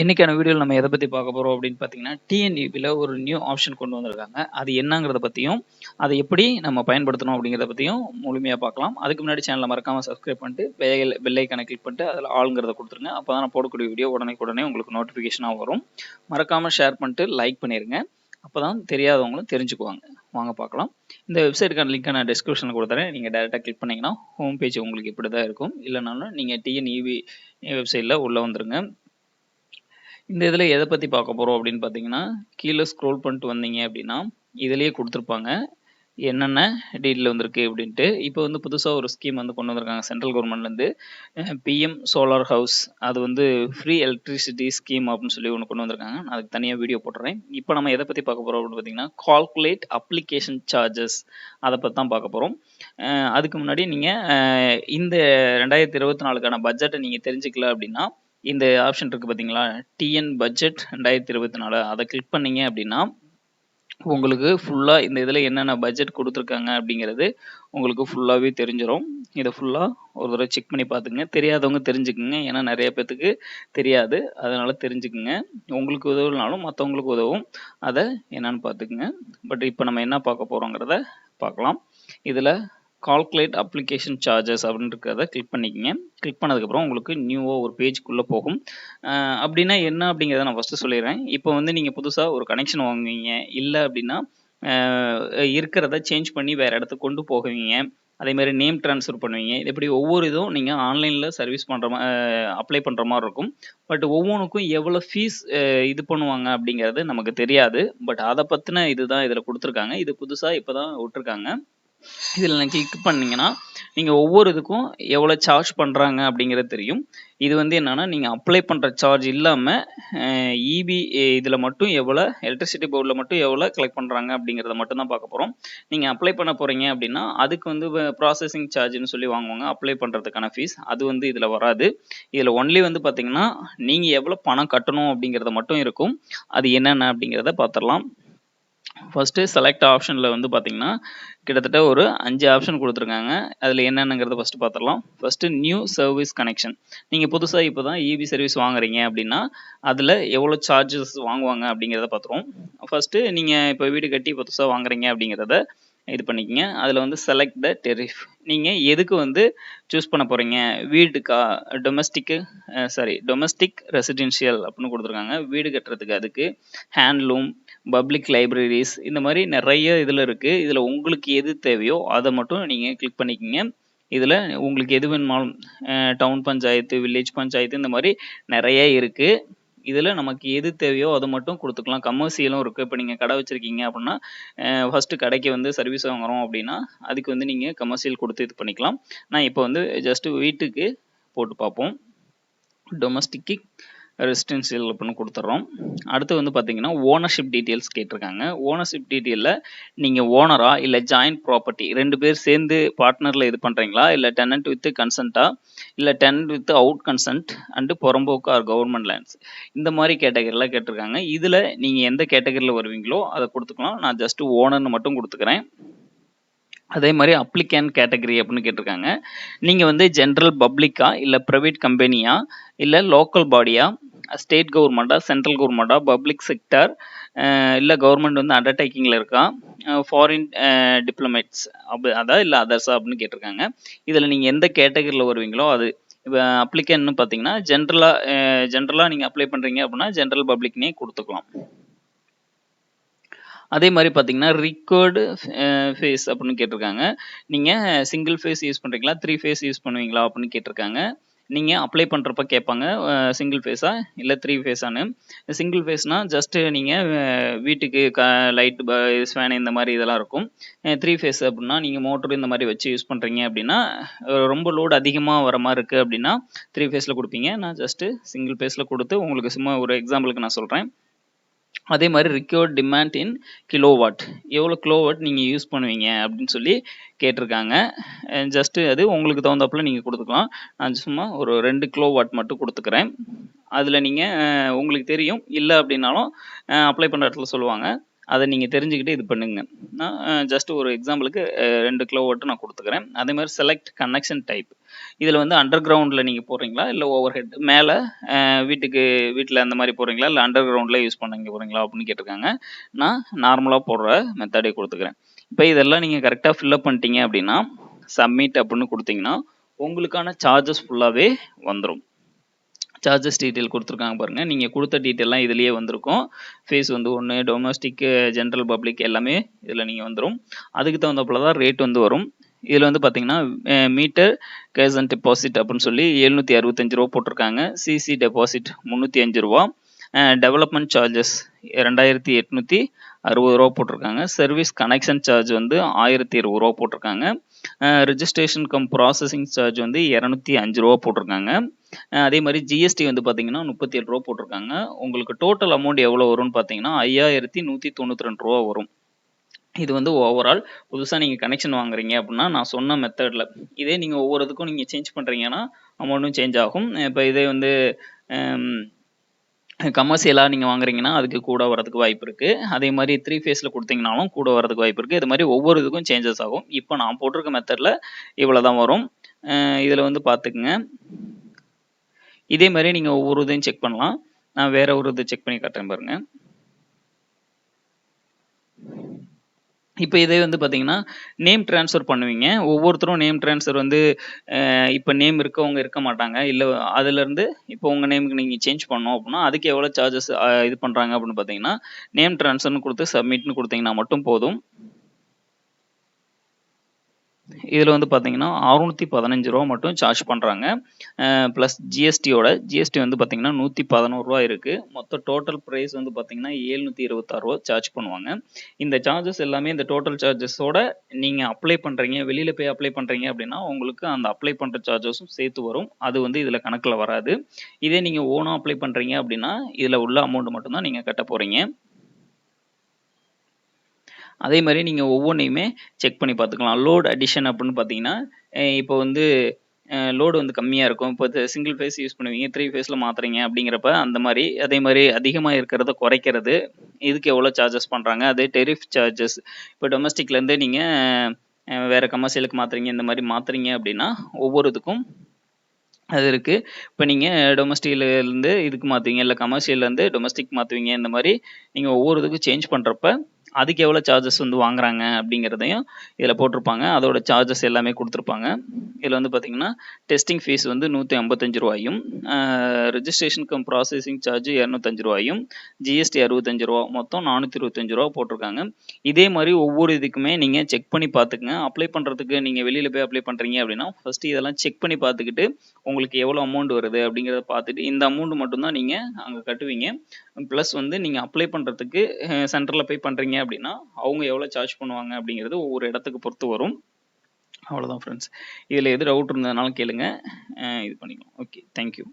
இன்னைக்கான வீடியோல நம்ம எத பத்தி பார்க்க போறோம் அப்படின்னு பார்த்தீங்கன்னா, டிஎன்இபில ஒரு நியூ ஆப்ஷன் கொண்டு வந்திருக்காங்க. அது என்னங்கிறத பத்தியும், அதை எப்படி நம்ம பயன்படுத்தணும் அப்படிங்கிறத பத்தியும் முழுமையா பார்க்கலாம். அதுக்கு முன்னாடி சேனலை மறக்காம சப்ஸ்கிரைப் பண்ணிட்டு பெல் ஐகானை கிளிக் பண்ணிட்டு அதில் ஆளுங்கிறத கொடுத்துருங்க. அப்பதான் நான் போடக்கூடிய வீடியோ உடனே உங்களுக்கு நோட்டிஃபிகேஷனா வரும். மறக்காம ஷேர் பண்ணிட்டு லைக் பண்ணிருங்க. அப்பதான் தெரியாதவங்களும் தெரிஞ்சுக்குவாங்க. வாங்க பார்க்கலாம். இந்த வெப்சைட்டுக்கான லிங்க் நான் டிஸ்கிரிப்ஷனில் கொடுத்துறேன். நீங்கள் டேரெக்டாக கிளிக் பண்ணீங்கன்னா ஹோம் பேஜ் உங்களுக்கு இப்படி தான் இருக்கும். இல்லைனாலும் நீங்கள் டிஎன்இபி வெப்சைட்டில் உள்ளே வந்துருங்க. இந்த இதில் எதை பற்றி பார்க்க போகிறோம் அப்படின்னு பார்த்தீங்கன்னா, கீழே ஸ்க்ரோல் பண்ணிட்டு வந்தீங்க அப்படின்னா இதிலேயே கொடுத்துருப்பாங்க என்னென்ன டீட்டெயில் வந்திருக்கு அப்படின்ட்டு. இப்போ வந்து புதுசாக ஒரு ஸ்கீம் வந்து கொண்டு வந்திருக்காங்க சென்ட்ரல் கவர்மெண்ட்லேருந்து. பிஎம் சோலார் ஹவுஸ், அது வந்து ஃப்ரீ எலக்ட்ரிசிட்டி ஸ்கீம் அப்படின்னு சொல்லி ஒன்று கொண்டு வந்திருக்காங்க. நான் அதுக்கு தனியாக வீடியோ போட்டுறேன். இப்போ நம்ம எதை பற்றி பார்க்க போகிறோம் அப்படின்னு பார்த்தீங்கன்னா, கால்குலேட் அப்ளிகேஷன் சார்ஜஸ், அதை பற்றி தான் பார்க்க போகிறோம். அதுக்கு முன்னாடி நீங்கள் இந்த 2024க்கான பட்ஜெட்டை நீங்கள் தெரிஞ்சுக்கல அப்படின்னா, இந்த ஆப்ஷன் இருக்குது பார்த்தீங்களா, டிஎன் பட்ஜெட் 2024, அதை கிளிக் பண்ணீங்க அப்படின்னா உங்களுக்கு ஃபுல்லாக இந்த இதில் என்னென்ன பட்ஜெட் கொடுத்துருக்காங்க அப்படிங்கிறது உங்களுக்கு ஃபுல்லாகவே தெரிஞ்சிடும். இதை ஃபுல்லாக ஒரு தடவை செக் பண்ணி பார்த்துங்க. தெரியாதவங்க தெரிஞ்சுக்குங்க, ஏன்னா நிறைய பேர்த்துக்கு தெரியாது. அதனால் தெரிஞ்சுக்குங்க. உங்களுக்கு உதவுனாலும் மற்றவங்களுக்கு உதவும். அதை என்னன்னு பார்த்துக்குங்க. பட் இப்போ நம்ம என்ன பார்க்க போகிறோங்கிறத பார்க்கலாம். இதில் கால்குலேட் அப்ளிகேஷன் சார்ஜஸ் அப்படின்னு இருக்கிறத கிளிக் பண்ணிக்கங்க. கிளிக் பண்ணதுக்கப்புறம் உங்களுக்கு நியூவாக ஒரு பேஜ்க்குள்ளே போகும். அப்படின்னா என்ன அப்படிங்கிறத நான் ஃபஸ்ட்டு சொல்லிடுறேன். இப்போ வந்து நீங்கள் புதுசாக ஒரு கனெக்ஷன் வாங்குவீங்க, இல்லை அப்படின்னா இருக்கிறத சேஞ்ச் பண்ணி வேறு இடத்துக்கு கொண்டு போகுவீங்க, அதேமாதிரி நேம் ட்ரான்ஸ்ஃபர் பண்ணுவீங்க. இப்படி ஒவ்வொரு இதுவும் நீங்கள் ஆன்லைனில் சர்வீஸ் பண்ணுற அப்ளை பண்ணுற மாதிரி இருக்கும். பட் ஒவ்வொன்றுக்கும் எவ்வளோ ஃபீஸ் இது பண்ணுவாங்க அப்படிங்கிறது நமக்கு தெரியாது. பட் அதை பற்றின இதுதான் இதில் கொடுத்துருக்காங்க. இது புதுசாக இப்போ தான் விட்டுருக்காங்க. இதில் நான் கிளிக் பண்ணிங்கன்னா நீங்கள் ஒவ்வொரு இதுக்கும் எவ்வளோ சார்ஜ் பண்ணுறாங்க அப்படிங்கிறது தெரியும். இது வந்து என்னென்னா, நீங்கள் அப்ளை பண்ணுற சார்ஜ் இல்லாமல் இபி இதில் மட்டும் எவ்வளோ, எலக்ட்ரிசிட்டி போர்டில் மட்டும் எவ்வளோ கலெக்ட் பண்ணுறாங்க அப்படிங்கிறத மட்டும் தான் பார்க்க போகிறோம். நீங்கள் அப்ளை பண்ண போகிறீங்க அப்படின்னா அதுக்கு வந்து ப்ராசஸிங் சார்ஜ்னு சொல்லி வாங்குவாங்க, அப்ளை பண்ணுறதுக்கான ஃபீஸ். அது வந்து இதில் வராது. இதில் ஒன்லி வந்து பார்த்தீங்கன்னா நீங்கள் எவ்வளோ பணம் கட்டணும் அப்படிங்கிறத மட்டும் இருக்கும். அது என்னென்ன அப்படிங்கிறத பார்த்துடலாம். ஃபஸ்ட்டு செலக்ட் ஆப்ஷனில் வந்து பார்த்தீங்கன்னா கிட்டத்தட்ட ஒரு 5 ஆப்ஷன் கொடுத்துருக்காங்க. அதில் என்னென்னங்கிறத ஃபஸ்ட்டு பார்த்துடலாம். First new service connection. நீங்கள் புதுசாக இப்போ தான் இபி சர்வீஸ் வாங்குறீங்க அப்படின்னா அதில் எவ்வளோ சார்ஜஸ் வாங்குவாங்க அப்படிங்கிறத பார்த்துருவோம். ஃபஸ்ட்டு நீங்கள் இப்போ வீடு கட்டி புதுசாக வாங்குறீங்க அப்படிங்கிறத இது பண்ணிக்கங்க. அதில் வந்து செலக்ட் த டெரிஃப். நீங்கள் எதுக்கு வந்து சூஸ் பண்ண போகிறீங்க, வீட்டுக்கா, டொமஸ்டிக் ரெசிடென்ஷியல் அப்படின்னு கொடுத்துருக்காங்க. வீடு கட்டுறதுக்கு, அதுக்கு ஹேண்ட்லூம், பப்ளிக் லைப்ரரிஸ், இந்த மாதிரி நிறைய இதில் இருக்குது. இதில் உங்களுக்கு எது தேவையோ அதை மட்டும் நீங்கள் கிளிக் பண்ணிக்கோங்க. இதில் உங்களுக்கு எது வேணுமாலும் டவுன் பஞ்சாயத்து, வில்லேஜ் பஞ்சாயத்து, இந்த மாதிரி நிறைய இருக்குது. இதில் நமக்கு எது தேவையோ அதை மட்டும் கொடுத்துக்கலாம். கமர்ஷியலும் இருக்குது. இப்போ நீங்கள் கடை வச்சுருக்கீங்க அப்படின்னா ஃபஸ்ட்டு கடைக்கு வந்து சர்வீஸ் வாங்குகிறோம் அப்படின்னா அதுக்கு வந்து நீங்கள் கமர்ஷியல் கொடுத்து இது பண்ணிக்கலாம். நான் இப்போ வந்து ஜஸ்ட்டு வீட்டுக்கு போட்டு பார்ப்போம். டொமஸ்டிக் ரெசிடென்சியல் அப்படின்னு கொடுத்துட்றோம். அடுத்து வந்து பார்த்தீங்கன்னா ஓனர்ஷிப் டீட்டெயில்ஸ் கேட்டிருக்காங்க. ஓனர்ஷிப் டீட்டெயிலில் நீங்கள் ஓனரா இல்லை ஜாயிண்ட் ப்ராப்பர்ட்டி 2 பேர் சேர்ந்து பார்ட்னரில் இது பண்ணுறீங்களா, இல்லை டெனன்ட் வித் கன்சென்ட்டா, இல்லை tenant with out consent and புறம்போக்கு ஆர் கவர்மெண்ட் லேண்ட்ஸ், இந்த மாதிரி கேட்டகரியில் கேட்டிருக்காங்க. இதில் நீங்கள் எந்த கேட்டகரியில் வருவீங்களோ அதை கொடுத்துக்கலாம். நான் ஜஸ்ட்டு ஓனர்னு மட்டும் கொடுத்துக்கிறேன். அதே மாதிரி அப்ளிகேன் கேட்டகரி அப்படின்னு கேட்டிருக்காங்க. நீங்கள் வந்து ஜென்ரல் பப்ளிக்கா, இல்லை ப்ரைவேட் கம்பெனியா, இல்லை லோக்கல் பாடியா, ஸ்டேட் கவர்மெண்ட்டா, சென்ட்ரல் கவர்மெண்ட்டா, பப்ளிக் செக்டர், இல்லை கவர்மெண்ட் வந்து அண்டர்டேக்கிங்கில் இருக்கா, ஃபாரின் டிப்ளமேட்ஸ் அதான் இல்லை அதர்ஸா அப்படின்னு கேட்டிருக்காங்க. இதில் நீங்கள் எந்த கேட்டகரியில் வருவீங்களோ அது. இப்போ அப்ளிகேன்னு பார்த்தீங்கன்னா ஜென்ரலாக நீங்கள் அப்ளை பண்ணுறீங்க அப்படின்னா ஜென்ரல் பப்ளிக்னே கொடுத்துக்கலாம். அதே மாதிரி பார்த்தீங்கன்னா ரிக்வர்டு ஃபேஸ் அப்படின்னு கேட்டிருக்காங்க. நீங்கள் சிங்கிள் ஃபேஸ் யூஸ் பண்ணுறீங்களா, 3 ஃபேஸ் யூஸ் பண்ணுவீங்களா அப்படின்னு கேட்டிருக்காங்க. நீங்கள் அப்ளை பண்ணுறப்ப கேட்பாங்க சிங்கிள் ஃபேஸா இல்லை 3 ஃபேஸானு. சிங்கிள் ஃபேஸ்னால் ஜஸ்ட்டு நீங்கள் வீட்டுக்கு லைட்டு ஃபேன் இந்த மாதிரி இதெல்லாம் இருக்கும். 3 ஃபேஸ் அப்படின்னா நீங்கள் மோட்டர் இந்த மாதிரி வச்சு யூஸ் பண்ணுறீங்க அப்படின்னா ரொம்ப லோடு அதிகமாக வர மாதிரி இருக்குது அப்படின்னா 3 ஃபேஸில் கொடுப்பீங்க. நான் ஜஸ்ட்டு சிங்கிள் ஃபேஸில் கொடுத்து உங்களுக்கு சும்மா ஒரு எக்ஸாம்பிளுக்கு நான் சொல்கிறேன். அதே மாதிரி ரிக்வயர்ட் டிமாண்ட் இன் கிலோவாட், எவ்வளோ கிலோவாட் நீங்கள் யூஸ் பண்ணுவீங்க அப்படின்னு சொல்லி கேட்டிருக்காங்க. ஜஸ்ட்டு அது உங்களுக்கு தகுந்தாப்புல நீங்கள் கொடுத்துக்கலாம். நான் சும்மா ஒரு 2 கிலோவாட் மட்டும் கொடுத்துக்கிறேன். அதில் நீங்கள் உங்களுக்கு தெரியும், இல்லை அப்படின்னாலும் அப்ளை பண்ணுற இடத்துல சொல்லுவாங்க. அதை நீங்கள் தெரிஞ்சுக்கிட்டு இது பண்ணுங்க. நான் ஜஸ்ட் ஒரு எக்ஸாம்பிளுக்கு 2 கிலோவாட் நான் கொடுத்துக்கிறேன். அதே மாதிரி செலக்ட் கனெக்ஷன் டைப். இதில் வந்து அண்டர் கிரவுண்டில் நீங்கள் போடுறீங்களா இல்லை ஓவர் ஹெட் மேலே வீட்டில் அந்த மாதிரி போடுறீங்களா இல்லை அண்டர் கிரவுண்டில் யூஸ் பண்ண போகிறீங்களா அப்படின்னு கேட்டிருக்காங்க. நான் நார்மலாக போடுற மெத்தடே கொடுத்துக்கிறேன். இப்போ இதெல்லாம் நீங்கள் கரெக்டாக ஃபில்அப் பண்ணிட்டீங்க அப்படின்னா சப்மிட் அப்படின்னு கொடுத்தீங்கன்னா உங்களுக்கான சார்ஜஸ் ஃபுல்லாகவே வந்துடும். சார்ஜஸ் டீட்டெயில் கொடுத்துருக்காங்க பாருங்கள். நீங்கள் கொடுத்த டீட்டெயிலாம் இதுலேயே வந்திருக்கும். ஃபேஸ் வந்து 1 டொமஸ்டிக் ஜென்ரல் பப்ளிக் எல்லாமே இதில் நீங்கள் வந்துடும். அதுக்கு தகுந்தப்பல தான் ரேட் வந்து வரும். இதில் வந்து பார்த்தீங்கன்னா மீட்டர் கேஷ் அண்ட் டெபாசிட் அப்படின்னு சொல்லி 765 ரூபா போட்டிருக்காங்க. சிசி டெபாசிட் 305 ரூபா. டெவலப்மெண்ட் சார்ஜஸ் 2860 ரூபா போட்டிருக்காங்க. சர்வீஸ் கனெக்ஷன் சார்ஜ் வந்து 1020 ரூபா போட்டிருக்காங்க. ரிஜிஸ்ட்ரேஷன் கம் ப்ராசஸிங் சார்ஜ் வந்து 205 ரூபா போட்டிருக்காங்க. அதே மாதிரி ஜிஎஸ்டி வந்து பார்த்தீங்கன்னா 37 ரூபா போட்டிருக்காங்க. உங்களுக்கு டோட்டல் அமௌண்ட் எவ்வளோ வரும்னு பார்த்தீங்கன்னா 5192 ரூபா வரும். இது வந்து ஓவரால் புதுசாக நீங்கள் கனெக்ஷன் வாங்குறீங்க அப்படின்னா நான் சொன்ன மெத்தடில் இதே நீங்கள் ஒவ்வொரு இதுக்கும் நீங்கள் சேஞ்ச் பண்ணுறீங்கன்னா அமௌண்ட்டும் சேஞ்ச் ஆகும். இப்போ இதே வந்து கமர்ஷியலாக நீங்கள் வாங்குறீங்கன்னா அதுக்கு கூட வரதுக்கு வாய்ப்பு இருக்குது. அதே மாதிரி 3 ஃபேஸில் கொடுத்தீங்கனாலும் கூட வரதுக்கு வாய்ப்பு இருக்குது. இது மாதிரி ஒவ்வொரு இதுக்கும் சேஞ்சஸ் ஆகும். இப்போ நான் போட்டிருக்க மெத்தடில் இவ்வளோ தான் வரும். இதில் வந்து பார்த்துக்குங்க. இதே மாதிரி நீங்கள் ஒவ்வொரு இதையும் செக் பண்ணலாம். நான் வேற ஒரு இதை செக் பண்ணி காட்டுறேன் பாருங்க. இப்போ இதே வந்து பார்த்தீங்கன்னா நேம் ட்ரான்ஸ்ஃபர் பண்ணுவீங்க. ஒவ்வொருத்தரும் நேம் ட்ரான்ஸ்ஃபர் வந்து இப்போ நேம் இருக்கவங்க இருக்க மாட்டாங்க. இல்லை அதுலேருந்து இப்போ உங்கள் நேமுக்கு நீங்கள் சேஞ்ச் பண்ணோம் அப்படின்னா அதுக்கு எவ்வளோ சார்ஜஸ் இது பண்ணுறாங்க அப்படின்னு பார்த்தீங்கன்னா நேம் ட்ரான்ஸ்ஃபர்னு கொடுத்து சப்மிட்னு கொடுத்தீங்கன்னா மட்டும் போதும். இதில் வந்து பார்த்தீங்கன்னா 615 ரூபா மட்டும் சார்ஜ் பண்ணுறாங்க. ப்ளஸ் ஜிஎஸ்டி வந்து பார்த்தீங்கன்னா 111 ரூபா இருக்குது. மொத்த டோட்டல் ப்ரைஸ் வந்து பார்த்தீங்கன்னா 726 ரூபா சார்ஜ் பண்ணுவாங்க. இந்த சார்ஜஸ் எல்லாமே இந்த டோட்டல் சார்ஜஸோட நீங்கள் அப்ளை பண்ணுறீங்க, வெளியில் போய் அப்ளை பண்ணுறீங்க அப்படின்னா உங்களுக்கு அந்த அப்ளை பண்ணுற சார்ஜஸும் சேர்த்து வரும். அது வந்து இதில் கணக்கில் வராது. இதே நீங்கள் ஓனாக அப்ளை பண்ணுறீங்க அப்படின்னா இதில் உள்ள அமௌண்ட் மட்டும்தான் நீங்கள் கட்ட போகிறீங்க. அதே மாதிரி நீங்கள் ஒவ்வொன்றையுமே செக் பண்ணி பார்த்துக்கலாம். லோட் அடிஷன் அப்படின்னு பார்த்தீங்கன்னா இப்போ வந்து லோடு வந்து கம்மியாக இருக்கும். இப்போ சிங்கிள் ஃபேஸ் யூஸ் பண்ணுவீங்க, 3 ஃபேஸில் மாற்றுறீங்க அப்படிங்கிறப்ப அந்த மாதிரி அதே மாதிரி அதிகமாக இருக்கிறத குறைக்கிறது, இதுக்கு எவ்வளோ சார்ஜஸ் பண்ணுறாங்க. அதே டெரிஃப் சார்ஜஸ் இப்போ டொமஸ்டிக்லேருந்து நீங்கள் வேறு கமர்ஷியலுக்கு மாற்றுறீங்க, இந்த மாதிரி மாற்றுறீங்க அப்படின்னா ஒவ்வொரு இதுக்கும் அது இருக்குது. இப்போ நீங்கள் டொமஸ்டிக்லேருந்து இதுக்கு மாற்றுவீங்க, இல்லை கமர்ஷியல்லேருந்து டொமஸ்டிக் மாற்றுவீங்க, இந்த மாதிரி நீங்கள் ஒவ்வொரு இதுக்கும் சேஞ்ச் பண்ணுறப்ப அதுக்கு எவ்வளோ சார்ஜஸ் வந்து வாங்குறாங்க அப்படிங்கிறதையும் இதில் போட்டிருப்பாங்க. அதோட சார்ஜஸ் எல்லாமே கொடுத்துருப்பாங்க. இதில் வந்து பார்த்தீங்கன்னா டெஸ்டிங் ஃபீஸ் வந்து 155 ரூபாயும், ரிஜிஸ்ட்ரேஷன் கம் ப்ராசஸிங் சார்ஜ் 205 ரூபாயும், ஜிஎஸ்டி 65 ரூபா, மொத்தம் 425 ரூபா போட்டிருக்காங்க. இதே மாதிரி ஒவ்வொரு இதுக்குமே நீங்கள் செக் பண்ணி பார்த்துக்குங்க. அப்ளை பண்ணுறதுக்கு நீங்கள் வெளியில் போய் அப்ளை பண்ணுறீங்க அப்படின்னா ஃபஸ்ட்டு இதெல்லாம் செக் பண்ணி பார்த்துக்கிட்டு உங்களுக்கு எவ்வளோ அமௌண்ட் வருது அப்படிங்கிறத பார்த்துட்டு இந்த அமௌண்ட் மட்டும்தான் நீங்கள் அங்கே கட்டுவீங்க. ப்ளஸ் வந்து நீங்கள் அப்ளை பண்ணுறதுக்கு சென்டரில் போய் பண்ணுறீங்க அப்படின்னா அவங்க எவ்வளோ சார்ஜ் பண்ணுவாங்க அப்படிங்கிறது ஒவ்வொரு இடத்துக்கு பொறுத்து வரும். அவ்வளோதான் ஃப்ரெண்ட்ஸ். இதில் எது டவுட் இருந்ததுனாலும் கேளுங்க, இது பண்ணிக்கலாம். Okay, thank you.